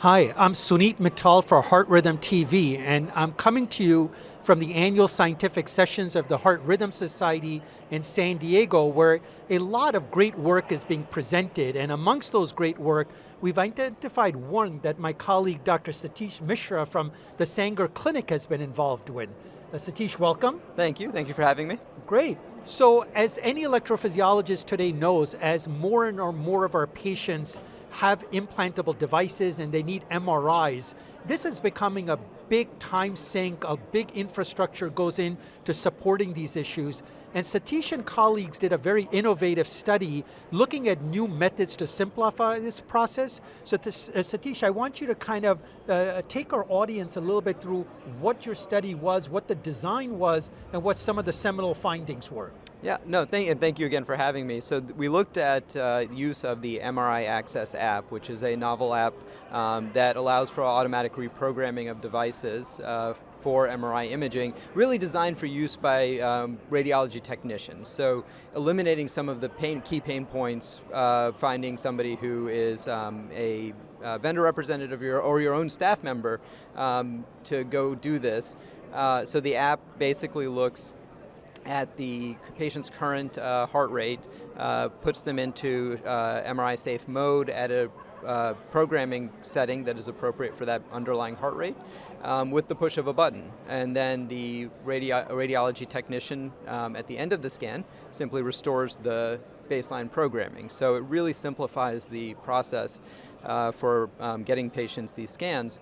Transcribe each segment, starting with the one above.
Hi, I'm Suneet Mittal for Heart Rhythm TV, and I'm coming to you from the annual scientific sessions of the Heart Rhythm Society in San Diego, where a lot of great work is being presented. And amongst those great work, we've identified one that my colleague, Dr. Satish Misra from the Sanger Clinic has been involved with. Satish, welcome. Thank you for having me. Great. So as any electrophysiologist today knows, as more and more of our patients have implantable devices and they need MRIs, this is becoming a big time sink, a big infrastructure goes into supporting these issues. And Satish and colleagues did a very innovative study looking at new methods to simplify this process. So Satish, I want you to kind of take our audience a little bit through what your study was, what the design was, and what some of the seminal findings were. Yeah, no, thank you again for having me. So we looked at use of the MRI Access app, which is a novel app that allows for automatic reprogramming of devices for MRI imaging, really designed for use by radiology technicians. So eliminating some of the key pain points, finding somebody who is a vendor representative or your own staff member to go do this. So the app basically looks at the patient's current heart rate, puts them into MRI safe mode at a programming setting that is appropriate for that underlying heart rate with the push of a button. And then the radiology technician at the end of the scan simply restores the baseline programming. So it really simplifies the process for getting patients these scans.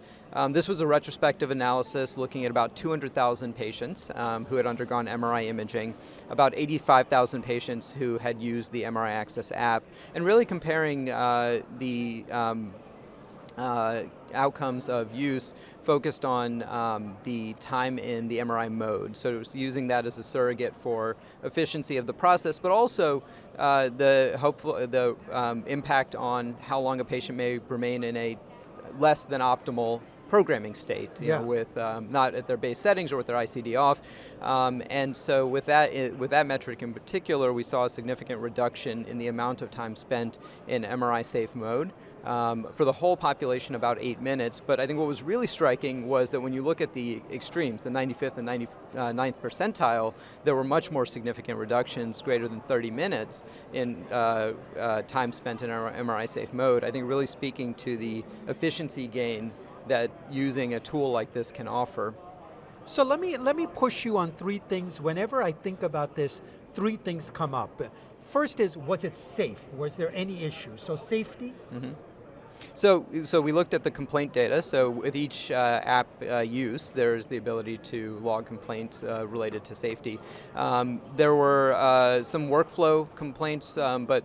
This was a retrospective analysis looking at about 200,000 patients who had undergone MRI imaging, about 85,000 patients who had used the MRI Access app, and really comparing the outcomes of use focused on the time in the MRI mode. So it was using that as a surrogate for efficiency of the process, but also the impact on how long a patient may remain in a less than optimal programming state, you know, with not at their base settings or with their ICD off. And so with that metric in particular, we saw a significant reduction in the amount of time spent in MRI safe mode. For the whole population, about 8 minutes. But I think what was really striking was that when you look at the extremes, the 95th and 99th percentile, there were much more significant reductions, greater than 30 minutes in time spent in MRI safe mode. I think really speaking to the efficiency gain that using a tool like this can offer. So let me push you on three things. Whenever I think about this, three things come up. First is, was it safe? Was there any issue? So safety? Mm-hmm. So we looked at the complaint data. So with each app use, there's the ability to log complaints related to safety. There were some workflow complaints, but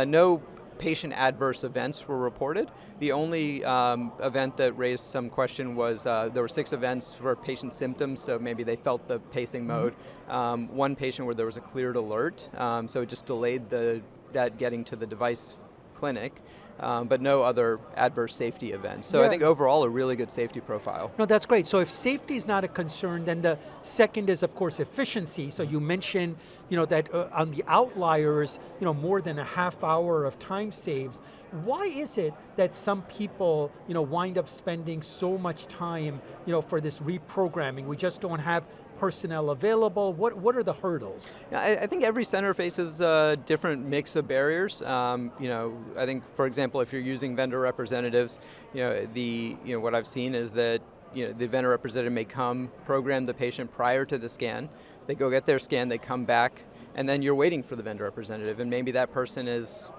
no patient adverse events were reported. The only event that raised some question was there were 6 events for patient symptoms, so maybe they felt the pacing mode. One patient where there was a cleared alert, so it just delayed that getting to the device clinic. But no other adverse safety events. So I think overall a really good safety profile. No, that's great. So if safety is not a concern, then the second is of course efficiency. So you mentioned, that on the outliers, more than a half hour of time saved. Why is it that some people, wind up spending so much time, for this reprogramming? We just don't have personnel available? What are the hurdles? I think every center faces a different mix of barriers. I think, for example, if you're using vendor representatives, what I've seen is that the vendor representative may come program the patient prior to the scan. They go get their scan, they come back, and then you're waiting for the vendor representative, and maybe that person is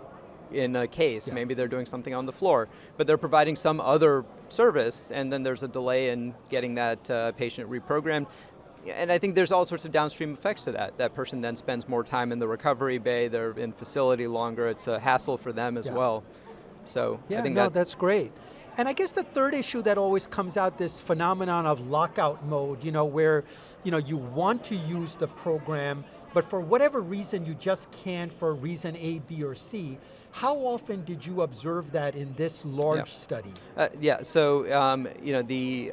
in a case, maybe they're doing something on the floor, but they're providing some other service, and then there's a delay in getting that patient reprogrammed. And I think there's all sorts of downstream effects to that. That person then spends more time in the recovery bay, they're in facility longer, it's a hassle for them as well. So I think that's great. And I guess the third issue that always comes out, this phenomenon of lockout mode, where you want to use the program, but for whatever reason you just can't for reason A, B, or C, how often did you observe that in this large study? So the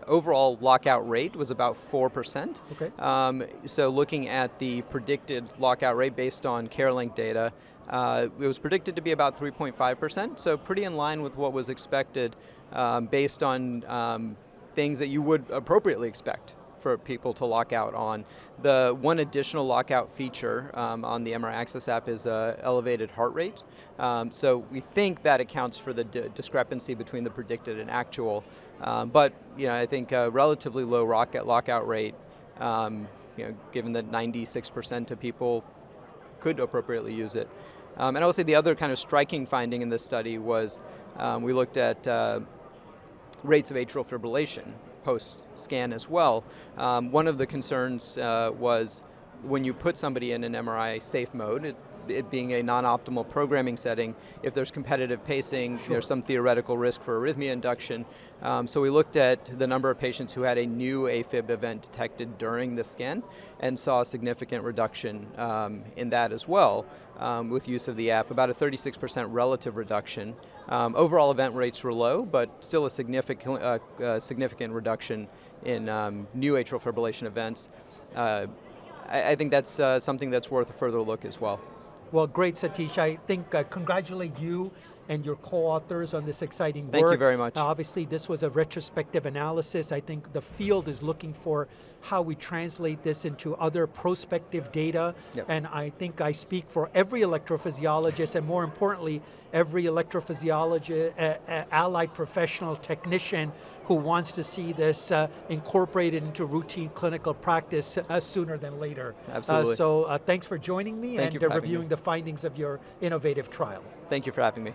overall lockout rate was about 4%. Okay. So looking at the predicted lockout rate based on CareLink data, it was predicted to be about 3.5%, so pretty in line with what was expected based on things that you would appropriately expect for people to lock out on. The one additional lockout feature on the MRI Access app is elevated heart rate. So we think that accounts for the discrepancy between the predicted and actual. But I think a relatively low lockout rate, given that 96% of people could appropriately use it. And I will say the other kind of striking finding in this study was we looked at rates of atrial fibrillation post-scan as well. One of the concerns was when you put somebody in an MRI safe mode, it being a non-optimal programming setting, if there's competitive pacing, there's some theoretical risk for arrhythmia induction. So we looked at the number of patients who had a new AFib event detected during the scan and saw a significant reduction in that as well with use of the app, about a 36% relative reduction. Overall event rates were low, but still a significant reduction in new atrial fibrillation events. I think that's something that's worth a further look as well. Well, great, Satish. I think congratulate you and your co-authors on this exciting work. Thank you very much. Obviously, this was a retrospective analysis. I think the field is looking for how we translate this into other prospective data. Yep. And I think I speak for every electrophysiologist, and more importantly, every electrophysiologist, allied professional technician who wants to see this incorporated into routine clinical practice sooner than later. Absolutely. So thanks for joining me and Thank you for having reviewing me. the findings of your innovative trial. Thank you for having me.